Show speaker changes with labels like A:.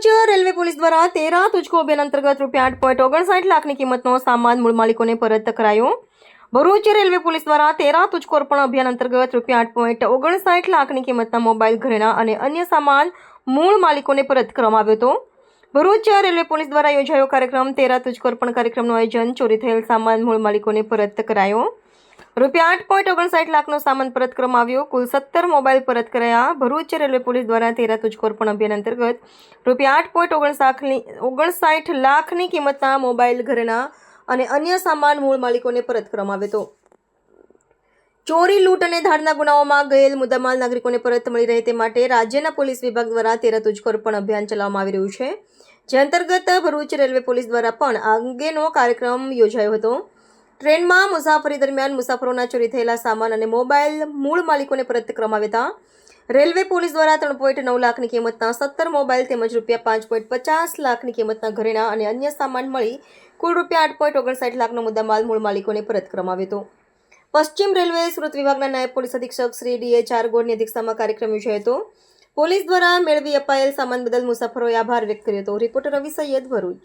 A: Bharuch railway police દ્વારા 13 તુજકો અભિયાન અંતર્ગત ₹8.59 લાખની કિંમતનો સામાન મૂળ માલિકોને પરત કરાયો. ભરૂચ રેલવે પોલીસ દ્વારા 13 તુજકો અર્પણ અભિયાન અંતર્ગત ₹8.59 લાખની કિંમતના મોબાઈલ, ઘરેણાં અને અન્ય સામાન મૂળ માલિકોને પરત કરવામાં આવ્યો હતો. ભરૂચ રેલવે પોલીસ દ્વારા યોજાયો કાર્યક્રમ 13 તુજકો અર્પણ કાર્યક્રમનું આયોજન. ચોરી થયેલ સામાન મૂળ માલિકોને પરત કરાયો. ₹8.59 લાખનો સામાન પરત કરવામાં આવ્યો. કુલ 17 મોબાઈલ પરત કરાયા. ભરૂચ રેલવે પોલીસ દ્વારા 13 તુજકો અર્પણ અભિયાન અંતર્ગત ₹8.59 લાખની કિંમતના મોબાઈલ, ઘરેણાં અને અન્ય સામાન મૂળ માલિકોને પરત કરવામાં આવ્યો હતો. ચોરી, લૂંટ અને ધાડના ગુનાઓમાં ગયેલ મુદ્દામાલ નાગરિકોને પરત મળી રહે તે માટે રાજ્યના પોલીસ વિભાગ દ્વારા 13 તુજકો અર્પણ અભિયાન ચલાવવામાં આવી રહ્યું છે. જે અંતર્ગત ભરૂચ રેલવે પોલીસ દ્વારા પણ આ અંગેનો કાર્યક્રમ યોજાયો હતો. ટ્રેનમાં મુસાફરી દરમિયાન મુસાફરોના ચોરી થયેલા સામાન અને મોબાઈલ મૂળ માલિકોને પરત કરવામાં આવ્યા હતા. રેલવે પોલીસ દ્વારા 3.9 લાખની કિંમતના 17 મોબાઈલ તેમજ ₹5.50 લાખની કિંમતના ઘરેણાં અને અન્ય સામાન મળી કુલ ₹8.59 લાખનો મુદ્દામાલ મૂળ માલિકોને પરત કરવામાં આવ્યો હતો. પશ્ચિમ રેલવે સુરત વિભાગના નાયબ પોલીસ અધિક્ષક શ્રી D.H.R. ગોરની અધ્યક્ષતામાં કાર્યક્રમ યોજાયો હતો. પોલીસ દ્વારા મેળવી અપાયેલ સામાન બદલ મુસાફરોએ આભાર વ્યક્ત કર્યો હતો. રિપોર્ટર રવિ સૈયદ, ભરૂચ.